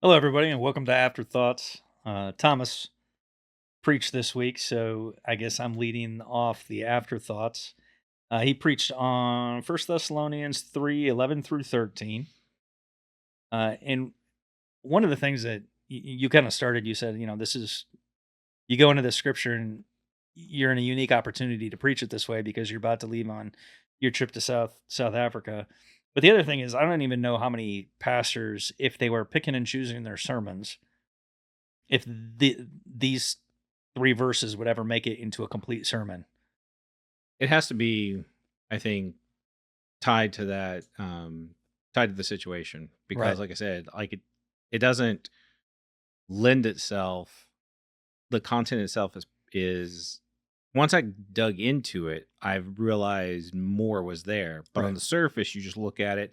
Hello, everybody, and welcome to Afterthoughts. Thomas preached this week, so I guess I'm leading off the Afterthoughts. He preached on First Thessalonians 3:11 through 13. And one of the things that you kind of started, you said, this is, you go into the scripture and you're in a unique opportunity to preach it this way because you're about to leave on your trip to South Africa. But the other thing is, I don't even know how many pastors, if they were picking and choosing their sermons, if these 3 verses would ever make it into a complete sermon. It has to be, I think, tied to that, tied to the situation because, Right. like I said, it doesn't lend itself. The content itself is once I dug into it, I've realized more was there. But on Right. the surface, you just look at it,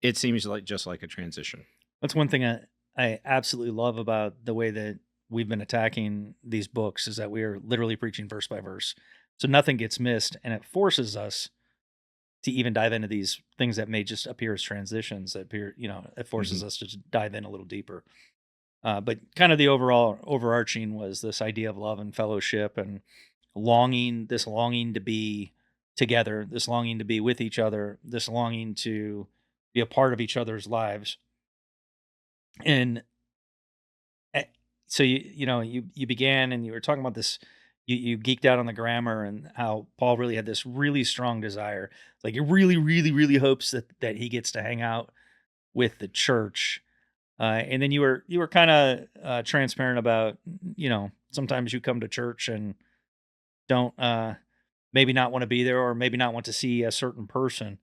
it seems like just like a transition. That's one thing I absolutely love about the way that we've been attacking these books is that we are literally preaching verse by verse. So nothing gets missed, and it forces us to even dive into these things that may just appear as transitions that appear, it forces Mhm. us to just dive in a little deeper. But kind of the overall overarching was this idea of love and fellowship and this longing to be together, this longing to be with each other, this longing to be a part of each other's lives. And eh, so you began and you were talking about this. You geeked out on the grammar and how Paul really had this really strong desire. Like he really, really, really hopes that he gets to hang out with the church. And then you were kind of transparent about sometimes you come to church and don't maybe not want to be there or maybe not want to see a certain person.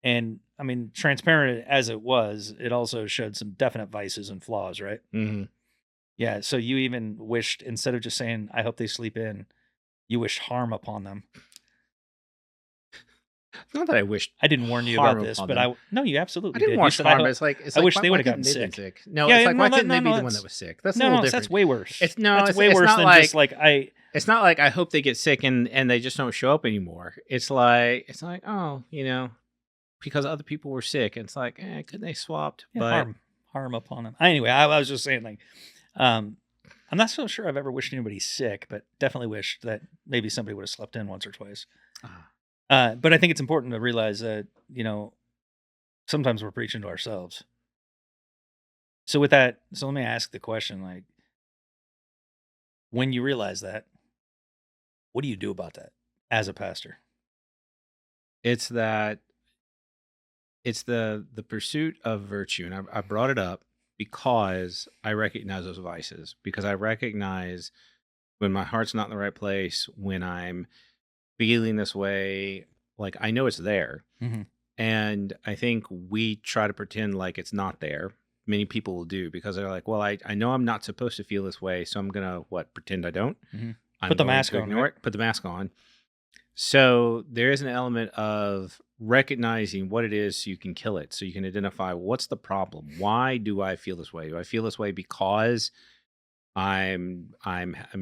And I mean, transparent as it was, it also showed some definite vices and flaws, right? Mhm. Yeah. So you even wished, instead of just saying, I hope they sleep in, you wished harm upon them. Not that I wished I didn't warn you harm about this, upon but them. no, you I absolutely didn't did. You watch said, I harm, but hope, it's I like wish they why would have couldn't gotten they been sick. sick? No, Yeah. it's Yeah, like why couldn't they be no, the one that was sick? That's a no, little that's different. way worse. It's no, That's way it's worse not than just like like, it's not like I hope they get sick and they just don't show up anymore. It's like, oh, because other people were sick. And it's like, couldn't they swapped? yeah, But harm upon them. Anyway, I was just saying, like, um, I'm not so sure I've ever wished anybody sick, but definitely wished that maybe somebody would have slept in once or twice. ah, But I think it's important to realize that, sometimes we're preaching to ourselves. So with that, so let me ask the question, like, when you realize that, what do you do about that as a pastor? it's that it's the pursuit of virtue. And I brought it up because I recognize those vices, because I recognize when my heart's not in the right place, when I'm feeling this way, like I know it's there. Mhm. And I think we try to pretend like it's not there. Many people will do because they're like, well, I know I'm not supposed to feel this way. So I'm going to pretend I don't. Mhm. I'm Put the going mask to on, ignore right? it, put the mask on. So there is an element of recognizing what it is so you can kill it. So you can identify what's the problem. Why do I feel this way? Do I feel this way because I'm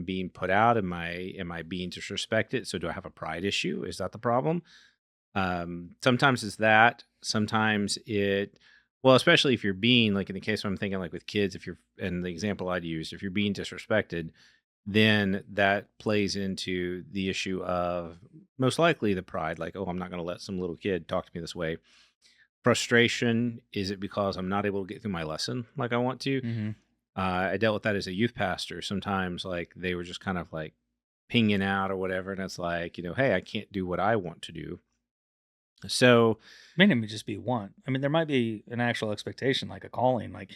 being put out? Am I being disrespected? So do I have a pride issue? Is that the problem? Sometimes it's that. Sometimes well, especially if you're being, like in the case where I'm thinking, like with kids, if you're, and the example I'd used, if you're being disrespected, then that plays into the issue of most likely the pride, like, oh, I'm not going to let some little kid talk to me this way. Frustration, is it because I'm not able to get through my lesson like I want to? Mhm. I dealt with that as a youth pastor. Sometimes, like, they were just kind of like pinging out or whatever. And it's like, hey, I can't do what I want to do. So, May not even just be one. I mean, there might be an actual expectation, like a calling, like,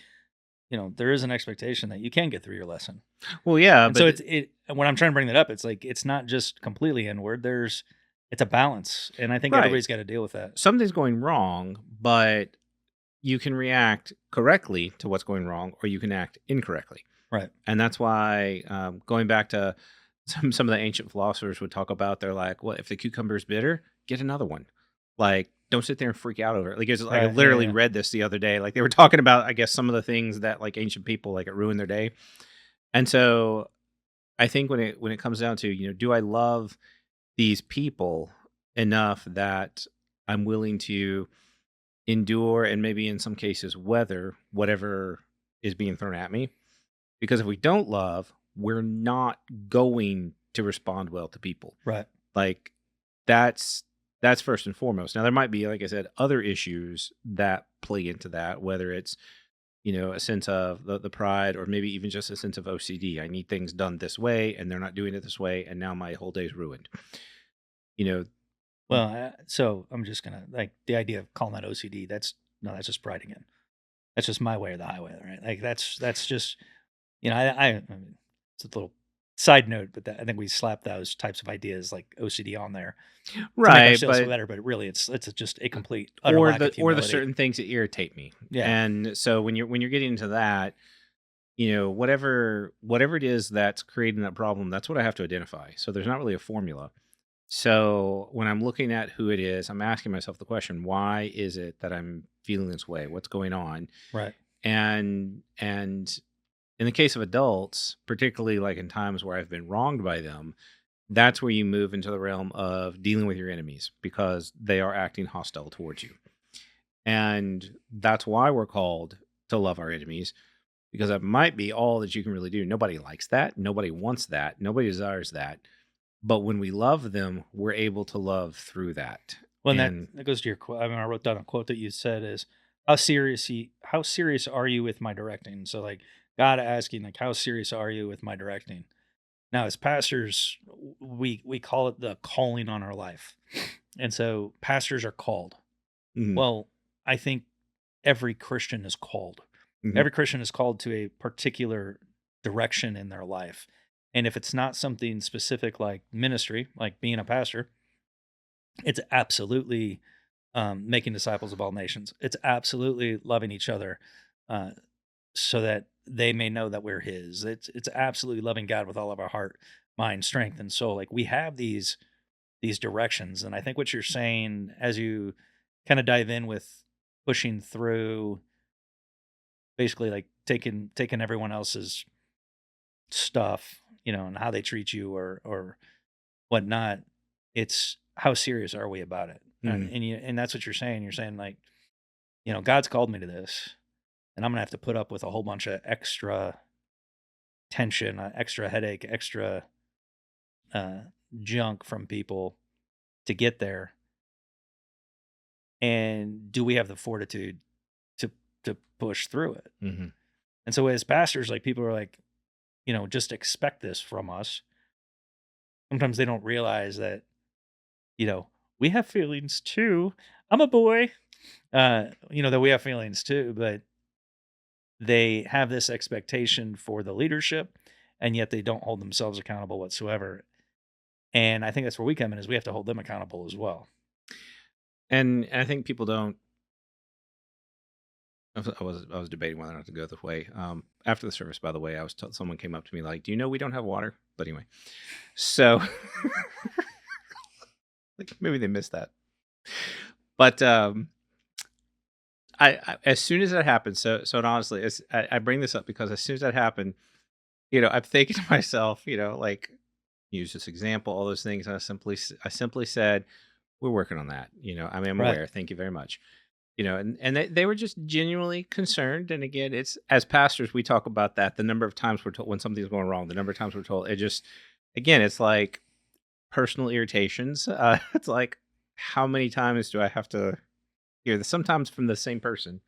there is an expectation that you can get through your lesson. well, yeah, And so but when I'm tryrying to bring that up, it's like, it's not just completely inward. It's a balance. And I think right, everybody's got to deal with that. something's going wrong, but you can react correctly to what's going wrong, or you can act incorrectly. Right. And that's why, going back to some of the ancient philosophers would talk about, they're like, well, if the cucumber is bitter, get another one. Like, don't sit there and freak out over it. Like I Right. Yeah. literally Yeah. read this the other day. Like they were talking about, I guess, some of the things that like ancient people, like, it ruined their day. And so I think when it comes down to, do I love these people enough that I'm willing to endure and maybe in some cases weather whatever is being thrown at me. Because if we don't love, we're not going to respond well to people. Right. Like that's first and foremost. Now there might be, like I said, other issues that play into that, whether it's, a sense of the pride, or maybe even just a sense of OCD. I need things done this way and they're not doing it this way, and now my whole day's ruined. You know, Well, so I'm just gonna like the idea of calling that OCD. That's just pride again. That's just my way or the highway, right? Like that's just I mean, it's a little side note, but I think we slap those types of ideas like OCD on there to make right, ourselves but better. But really, it's just a complete utter lack of or the humility. certain things that irritate me. Yeah. And so when you're getting into that, whatever it is that's creating that problem, that's what I have to identify. So there's not really a formula. So when I'm looking at who it is, I'm asking myself the question, why is it that I'm feeling this way? What's going on? Right. And in the case of adults, particularly like in times where I've been wronged by them, that's where you move into the realm of dealing with your enemies, because they are acting hostile towards you. And that's why we're called to love our enemies, because that might be all that you can really do. Nobody likes that. Nobody wants that. Nobody desires that. But when we love them, we're able to love through that. Well, And that goes to your quote. I mean, I wrote down a quote that you said is, how serious are you with my directing? So like God asking, like, how serious are you with my directing? Now, as pastors, we call it the calling on our life. And so pastors are called. mhm, Well, I think every Christian is called. mhm, Every Christian is called to a particular direction in their life. And if it's not something specific like ministry, like being a pastor, it's absolutely making disciples of all nations. It's absolutely loving each other uh, so that they may know that we're His. It's absolutely loving God with all of our heart, mind, strength, and soul. Like we have these directions, and I think what you're saying as you kind of dive in with pushing through, basically like taking everyone else's stuff, and how they treat you or whatnot. It's how serious are we about it? And mhm. and that's what you're saying. You're saying like, God's called me to this, and I'm gonna have to put up with a whole bunch of extra tension, extra headache, extra uh, junk from people to get there. And do we have the fortitude to push through it? Mhm. And so as pastors, like people are like, just expect this from us. Sometimes they don't realize that, you know, we have feelings too. I'm a boy. That we have feelings too, but they have this expectation for the leadership, and yet they don't hold themselves accountable whatsoever. And I think that's where we come in, is we have to hold them accountable as well. And I think people don't. I was debating whether or not to go this way. After the service, by the way, someone came up to me like, "Do you know we don't have water?" But anyway, so like maybe they missed that. But I as soon as that happened, so honestly, I bring this up because as soon as that happened, I'm thinking to myself, like use this example, all those things. And I simply said, "We're working on that." I mean, I'm Right. aware. Thank you very much. And they were just genuinely concerned. And again, it's as pastors, we talk about that. The number of times we're told when something's going wrong, the number of times we're told, again, it's like personal irritations. It's like, how many times do I have to hear this? Sometimes from the same person.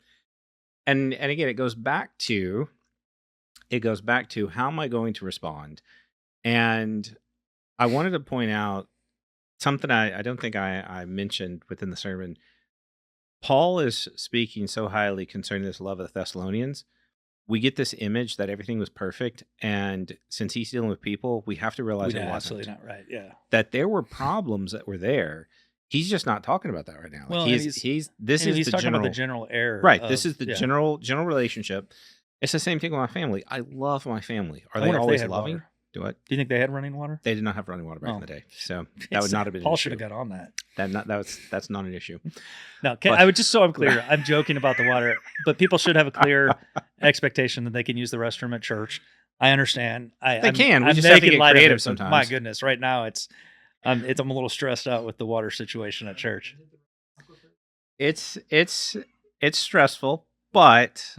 And again, it goes back to how am I going to respond? And I wanted to point out something I don't think I mentioned within the sermon. Paul is speaking so highly concerning this love of the Thessalonians. We get this image that everything was perfect. And since he's dealing with people, we have to realize it Absolutely wasn't. not right. Yeah. That there were problems that were there. He's just not talking about that right now. Like Well, and this is he's the talking about the general, general error right. This of, is the yeah. general relationship. It's the same thing with my family. I love my family. Are I they wonder if they always had loving? water. Do it. Do you think they had running water? They did not have running water back in Oh, the day, so that would not have been an Paul should issue. have got on that. That's not an issue. No, But I would just so I'm clear. I'm joking about the water, but people should have a clear expectation that they can use the restroom at church. I understand. they can. We I'm just have to making get light of creative it, but my sometimes. goodness, right now I'm a little stressed out with the water situation at church. It's stressful, but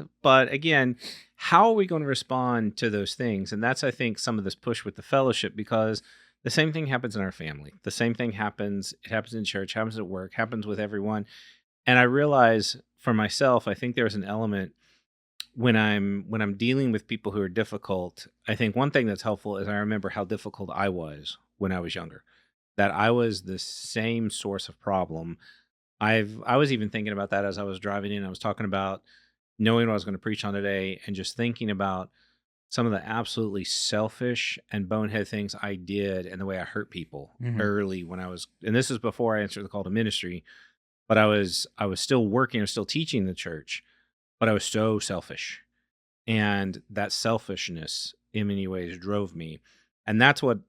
again, how are we going to respond to those things? And that's, I think, some of this push with the fellowship, because the same thing happens in our family. The same thing happens. It happens in church, happens at work, happens with everyone. And I realize for myself, I think there's an element when I'm dealing with people who are difficult. I think one thing that's helpful is I remember how difficult I was when I was younger. That I was the same source of problem. I was even thinking about that as I was driving in. I was talking about knowing what I was going to preach on today, and just thinking about some of the absolutely selfish and bonehead things I did and the way I hurt people Hmm. early when I was, and this is before I answered the call to ministry, but I was still working, I was still teaching the church, but I was so selfish. And that selfishness in many ways drove me. And that's what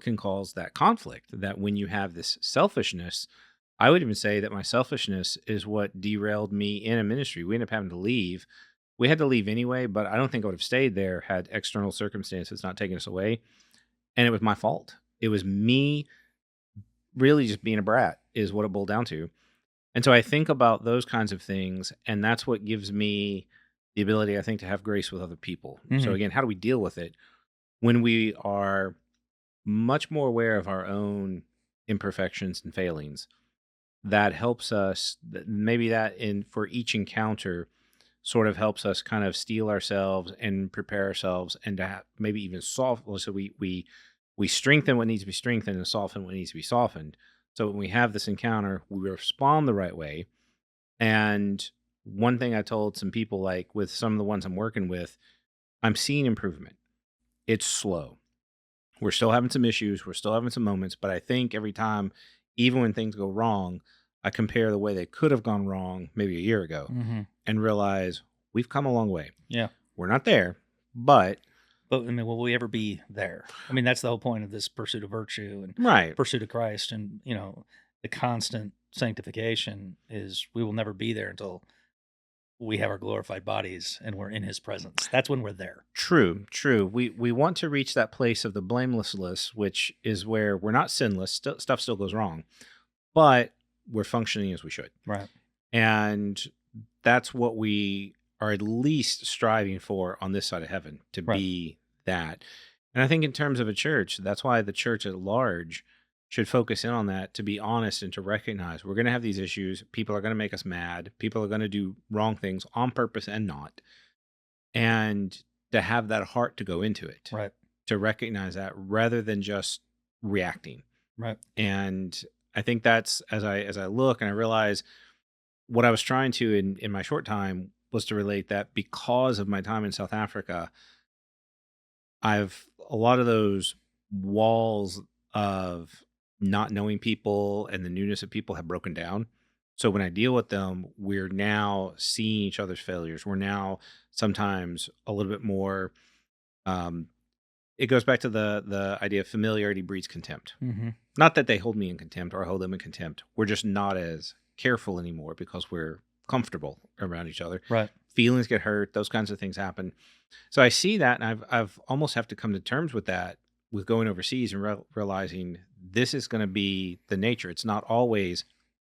can cause that conflict. That when you have this selfishness, I would even say that my selfishness is what derailed me in a ministry. We ended up having to leave. We had to leave anyway, but I don't think I would have stayed there had external circumstances not taken us away. And it was my fault. It was me really just being a brat, is what it boiled down to. And so I think about those kinds of things, and that's what gives me the ability, I think, to have grace with other people. So Hmm. again, how do we deal with it when we are much more aware of our own imperfections and failings? That helps us. Maybe that in for each encounter sort of helps us kind of steel ourselves and prepare ourselves, and to maybe even soften. So we strengthen what needs to be strengthened and soften what needs to be softened. So when we have this encounter, we respond the right way. And one thing I told some people, like with some of the ones I'm working with, I'm seeing improvement. It's slow. We're still having some issues. We're still having some moments. But I think every time, even when things go wrong, I compare the way they could have gone wrong maybe a year ago Hmm. and realize we've come a long way. Yeah. We're not there, but But I mean, will we ever be there? I mean, that's the whole point of this pursuit of virtue and right. pursuit of Christ, and the constant sanctification is we will never be there until we have our glorified bodies and we're in His presence. That's when we're there. True, true. We want to reach that place of the blamelessness, which is where we're not sinless. Stuff still goes wrong, but we're functioning as we should. Right. And that's what we are at least striving for on this side of heaven, to Right. be that. And I think in terms of a church, that's why the church at large should focus in on that, to be honest and to recognize we're going to have these issues. People are going to make us mad. People are going to do wrong things on purpose and not. And to have that heart to go into it, Right. to recognize that rather than just reacting. Right. And I think that's, as I look and I realize what I was trying to in my short time was to relate that because of my time in South Africa, I've a lot of those walls of not knowing people and the newness of people have broken down. So when I deal with them, we're now seeing each other's failures. We're now sometimes a little bit more. Um, it goes back to the idea of familiarity breeds contempt. Hmm. Not that they hold me in contempt or I hold them in contempt. We're just not as careful anymore because we're comfortable around each other. Right. Feelings get hurt. Those kinds of things happen. So I see that, and I've almost have to come to terms with that with going overseas and realizing this is going to be the nature. It's not always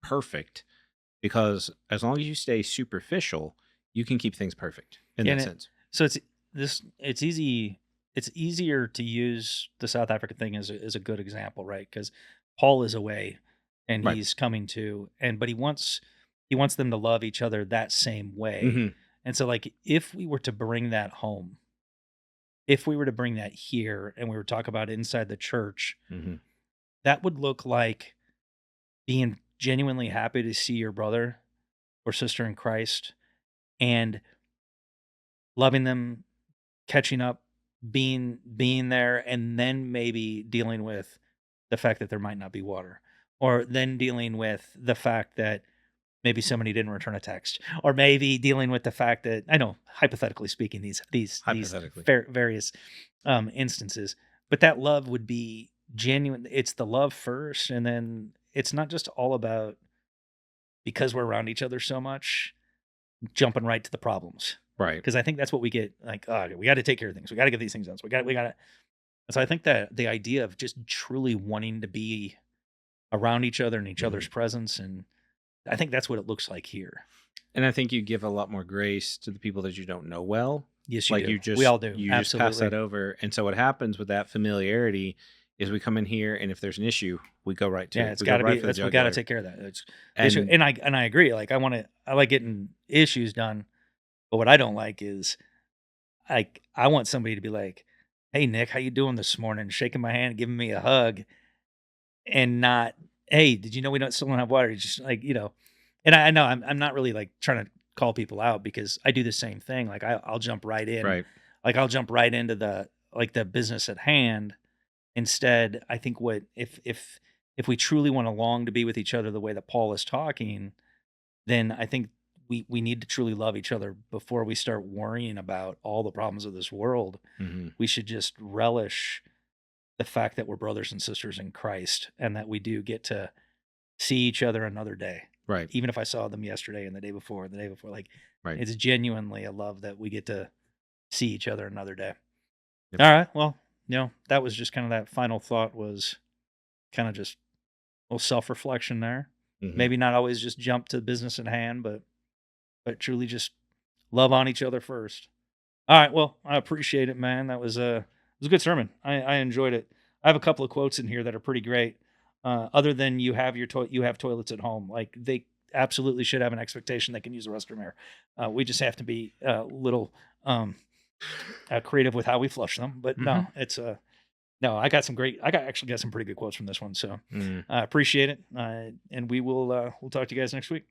perfect, because as long as you stay superficial, you can keep things perfect in Yeah, that sense. so it's easy. It's easier to use the South African thing as a good example, right? Because Paul is away and Right. he's coming to, but he wants them to love each other that same way. Hmm. And so, like, if we were to bring that home, if we were to bring that here, and we were to talk about it inside the church, Hmm. that would look like being genuinely happy to see your brother or sister in Christ and loving them, catching up, being there, and then maybe dealing with the fact that there might not be water, or then dealing with the fact that maybe somebody didn't return a text, or maybe dealing with the fact that, I know, hypothetically speaking, these Hypothetically. various instances, but that love would be genuine. It's the love first, and then it's not just all about, because we're around each other so much, jumping right to the problems. Right. Because I think that's what we get, like, oh, we got to take care of things. We got to get these things done. So we got to. So I think that the idea of just truly wanting to be around each other and each Mhm. other's presence, and I think that's what it looks like here. And I think you give a lot more grace to the people that you don't know well Yes, you Like do. you We just all do. you just pass Absolutely. that over. And so what happens with that familiarity is we come in here, and if there's an issue, we go right to Yeah, it. it's We go got to right be. for the That's we got to jugular. take care of that. It's issue, And and I agree. Like I like getting issues done, but what I don't like is I want somebody to be like, "Hey Nick, how you doing this morning?" Shaking my hand, giving me a hug, and not, "Hey, did you know we don't still don't have water?" It's just like, and I know I'm not really like trying to call people out because I do the same thing. Like I'll jump right in, right. like I'll jump right into the business at hand. Instead, I think what if we truly want to long to be with each other the way that Paul is talking, then I think we need to truly love each other before we start worrying about all the problems of this world. Hmm. We should just relish the fact that we're brothers and sisters in Christ and that we do get to see each other another day. Right. Even if I saw them yesterday and the day before, like Right. it's genuinely a love that we get to see each other another day. Yep. All right. Well, that was just kind of that final thought was kind of just a little self-reflection there. Hmm. Maybe not always just jump to business at hand, but truly just love on each other first. All right. Well, I appreciate it, man. That was it was a good sermon. I enjoyed it. I have a couple of quotes in here that are pretty great. Other than you have toilets at home, like they absolutely should have an expectation they can use the restroom here. We just have to be a little creative with how we flush them. But Hmm. no, it's no. I got some great. I actually got some pretty good quotes from this one. So Mm. I appreciate it. And we'll talk to you guys next week.